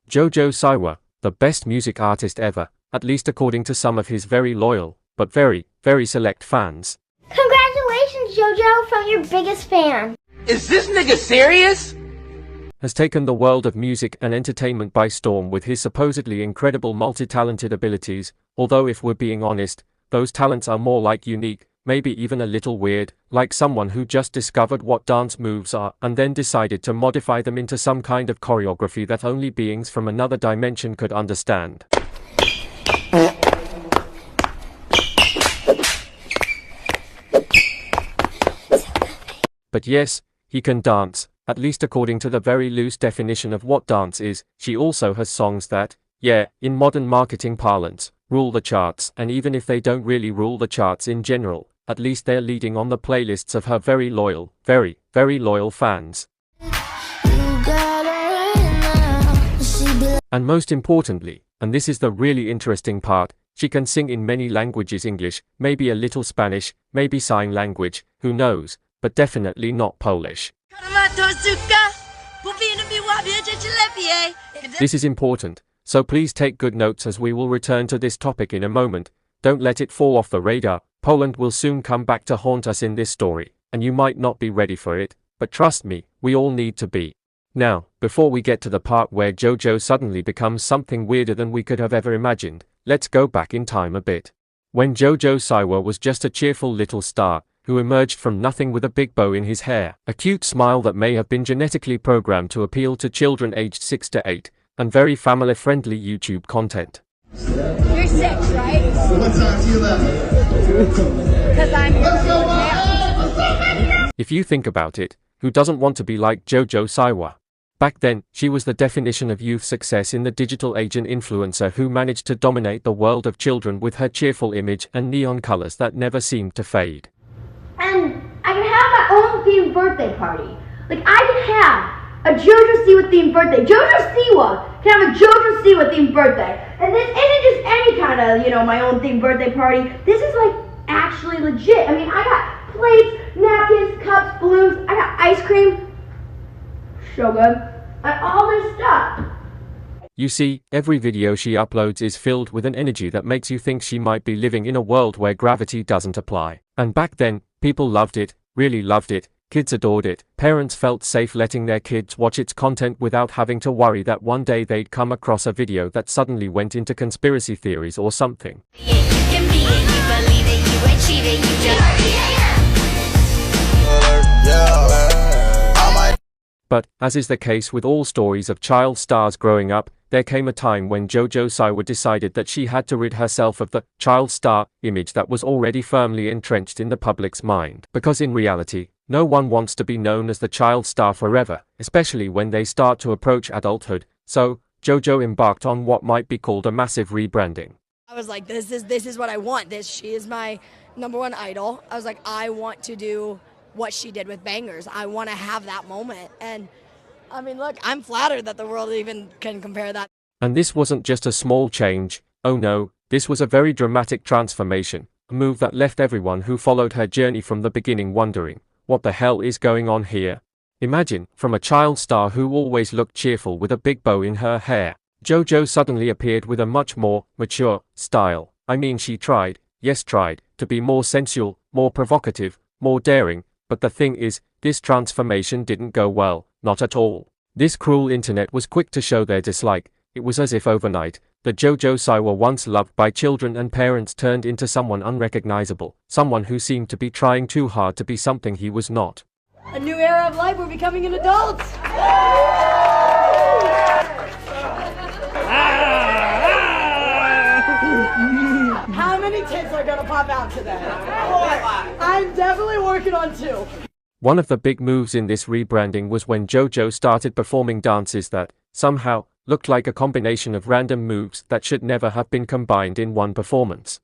Jojo Siwa, the best music artist ever, at least according to some of his very loyal, but very, very select fans. Congratulations, Jojo, from your biggest fan. Is this nigga serious? Has taken the world of music and entertainment by storm with his supposedly incredible multi-talented abilities, although if we're being honest, those talents are more like unique, maybe even a little weird, like someone who just discovered what dance moves are and then decided to modify them into some kind of choreography that only beings from another dimension could understand. But yes, he can dance, at least according to the very loose definition of what dance is. She also has songs that, yeah, in modern marketing parlance, rule the charts, and even if they don't really rule the charts in general, at least they're leading on the playlists of her very loyal, very, very loyal fans. And most importantly, and this is the really interesting part, she can sing in many languages: English, maybe a little Spanish, maybe sign language, who knows, but definitely not Polish. This is important, so please take good notes as we will return to this topic in a moment. Don't let it fall off the radar. Poland will soon come back to haunt us in this story, and you might not be ready for it, but trust me, we all need to be. Now, before we get to the part where Jojo suddenly becomes something weirder than we could have ever imagined, let's go back in time a bit. When Jojo Siwa was just a cheerful little star, who emerged from nothing with a big bow in his hair, a cute smile that may have been genetically programmed to appeal to children aged 6 to 8, and very family-friendly YouTube content. You're 6, right? What time do you left? Because I'm your If you think about it, who doesn't want to be like Jojo Siwa? Back then, she was the definition of youth success in the digital age, an influencer who managed to dominate the world of children with her cheerful image and neon colors that never seemed to fade. And I can have my own themed birthday party. Like, I can have a Jojo Siwa themed birthday. Jojo Siwa can have a Jojo Siwa themed birthday. And this isn't just any kind of, my own themed birthday party. This is like actually legit. I mean, I got plates, napkins, cups, balloons. I got ice cream. So good. And all this stuff. You see, every video she uploads is filled with an energy that makes you think she might be living in a world where gravity doesn't apply. And back then, people loved it, really loved it, kids adored it, parents felt safe letting their kids watch its content without having to worry that one day they'd come across a video that suddenly went into conspiracy theories or something. But, as is the case with all stories of child stars growing up, there came a time when Jojo Siwa decided that she had to rid herself of the child star image that was already firmly entrenched in the public's mind. Because in reality, no one wants to be known as the child star forever, especially when they start to approach adulthood, so Jojo embarked on what might be called a massive rebranding. I was like, this is what I want. She is my #1 idol. I was like, I want to do what she did with Bangers. I want to have that moment. And I mean, look, I'm flattered that the world even can compare that. And this wasn't just a small change. Oh no, this was a very dramatic transformation, a move that left everyone who followed her journey from the beginning wondering, what the hell is going on here? Imagine, from a child star who always looked cheerful with a big bow in her hair, Jojo suddenly appeared with a much more mature style. I mean, she tried, yes tried, to be more sensual, more provocative, more daring, but the thing is, this transformation didn't go well, not at all. This cruel internet was quick to show their dislike. It was as if overnight, the Jojo Siwa once loved by children and parents turned into someone unrecognizable, someone who seemed to be trying too hard to be something he was not. A new era of life, we're becoming an adult. How many tits are gonna pop out today? I'm definitely working on 2. One of the big moves in this rebranding was when Jojo started performing dances that, somehow, looked like a combination of random moves that should never have been combined in one performance.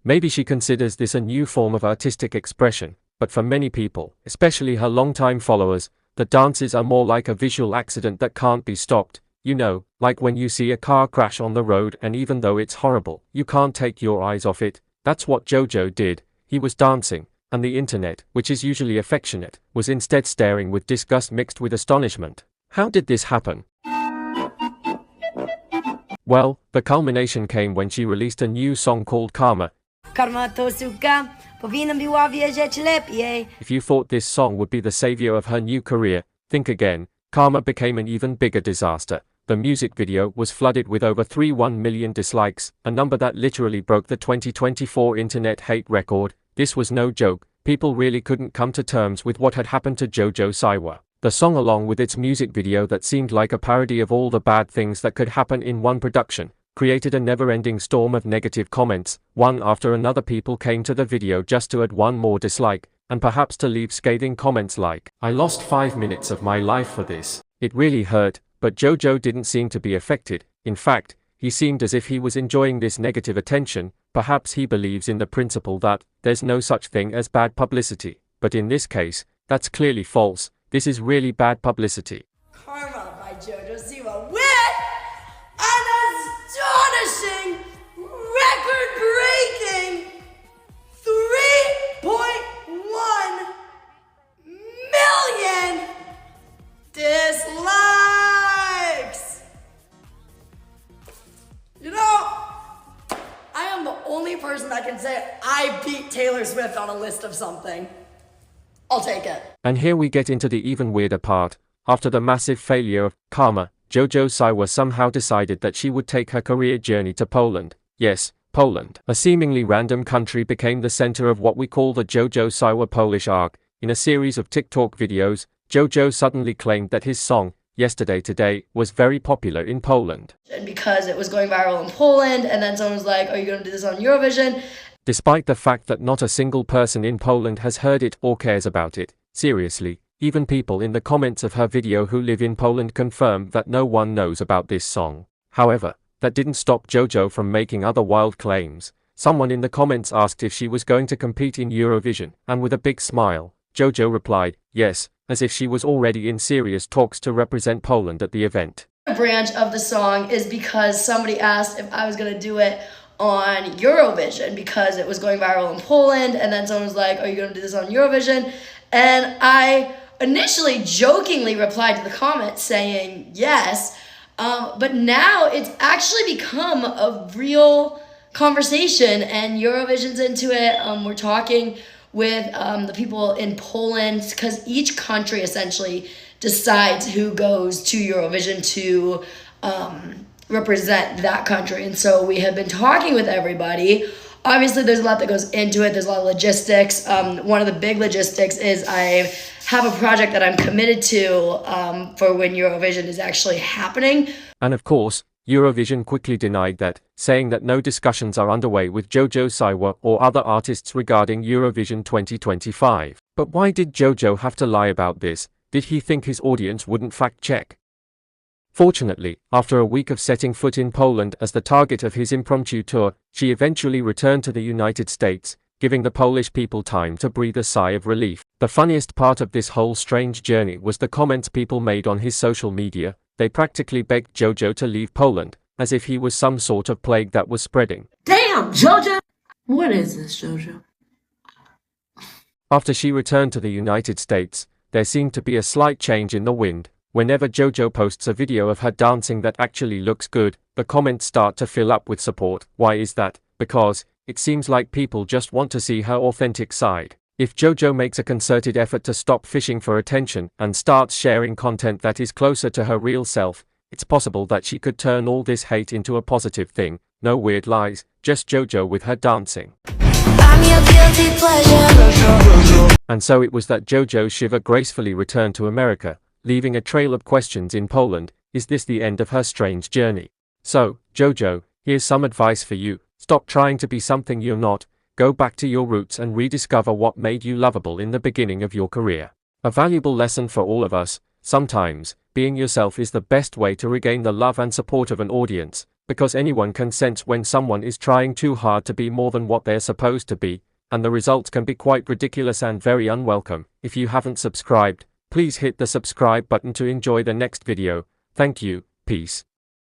Maybe she considers this a new form of artistic expression, but for many people, especially her longtime followers, the dances are more like a visual accident that can't be stopped. You know, like when you see a car crash on the road and even though it's horrible, you can't take your eyes off it. That's what Jojo did. He was dancing, and the internet, which is usually affectionate, was instead staring with disgust mixed with astonishment. How did this happen? Well, the culmination came when she released a new song called Karma. If you thought this song would be the savior of her new career, think again. Karma became an even bigger disaster. The music video was flooded with over 31 million dislikes, a number that literally broke the 2024 internet hate record. This was no joke. People really couldn't come to terms with what had happened to Jojo Siwa. The song, along with its music video that seemed like a parody of all the bad things that could happen in one production, created a never-ending storm of negative comments. One after another, people came to the video just to add one more dislike, and perhaps to leave scathing comments like, "I lost 5 minutes of my life for this. It really hurt." But Jojo didn't seem to be affected. In fact, he seemed as if he was enjoying this negative attention. Perhaps he believes in the principle that there's no such thing as bad publicity. But in this case, that's clearly false. This is really bad publicity. Karma by Jojo Siwa with an astonishing, record-breaking 3.1 million dislikes! You know, I am the only person that can say I beat Taylor Swift on a list of something. I'll take it. And here we get into the even weirder part. After the massive failure of Karma, Jojo Siwa somehow decided that she would take her career journey to Poland. Yes, Poland. A seemingly random country became the center of what we call the Jojo Siwa Polish arc. In a series of TikTok videos, Jojo suddenly claimed that his song, Yesterday Today, was very popular in Poland. And because it was going viral in Poland, and then someone was like, "Are you going to do this on Eurovision?" Despite the fact that not a single person in Poland has heard it or cares about it. Seriously, even people in the comments of her video who live in Poland confirm that no one knows about this song. However, that didn't stop Jojo from making other wild claims. Someone in the comments asked if she was going to compete in Eurovision, and with a big smile, Jojo replied, yes, as if she was already in serious talks to represent Poland at the event. The branch of the song is because somebody asked if I was going to do it on Eurovision because it was going viral in Poland, and then someone was like, "Are you going to do this on Eurovision?" And I initially jokingly replied to the comment saying yes, but now it's actually become a real conversation, and Eurovision's into it. We're talking with the people in Poland because each country essentially decides who goes to Eurovision to represent that country. And so we have been talking with everybody. Obviously, there's a lot that goes into it. There's a lot of logistics. One of the big logistics is I have a project that I'm committed to for when Eurovision is actually happening. And of course, Eurovision quickly denied that, saying that no discussions are underway with Jojo Siwa or other artists regarding Eurovision 2025. But why did Jojo have to lie about this? Did he think his audience wouldn't fact-check? Fortunately, after a week of setting foot in Poland as the target of his impromptu tour, she eventually returned to the United States, giving the Polish people time to breathe a sigh of relief. The funniest part of this whole strange journey was the comments people made on his social media. They practically begged Jojo to leave Poland, as if he was some sort of plague that was spreading. Damn, Jojo! What is this, Jojo? After she returned to the United States, there seemed to be a slight change in the wind. Whenever Jojo posts a video of her dancing that actually looks good, the comments start to fill up with support. Why is that? Because it seems like people just want to see her authentic side. If Jojo makes a concerted effort to stop fishing for attention and starts sharing content that is closer to her real self, it's possible that she could turn all this hate into a positive thing. No weird lies, just Jojo with her dancing. I'm your guilty pleasure. And so it was that Jojo Siwa gracefully returned to America, leaving a trail of questions in Poland. Is this the end of her strange journey? So, Jojo, here's some advice for you. Stop trying to be something you're not. Go back to your roots and rediscover what made you lovable in the beginning of your career. A valuable lesson for all of us. Sometimes, being yourself is the best way to regain the love and support of an audience, because anyone can sense when someone is trying too hard to be more than what they're supposed to be, and the results can be quite ridiculous and very unwelcome. If you haven't subscribed, please hit the subscribe button to enjoy the next video. Thank you. Peace.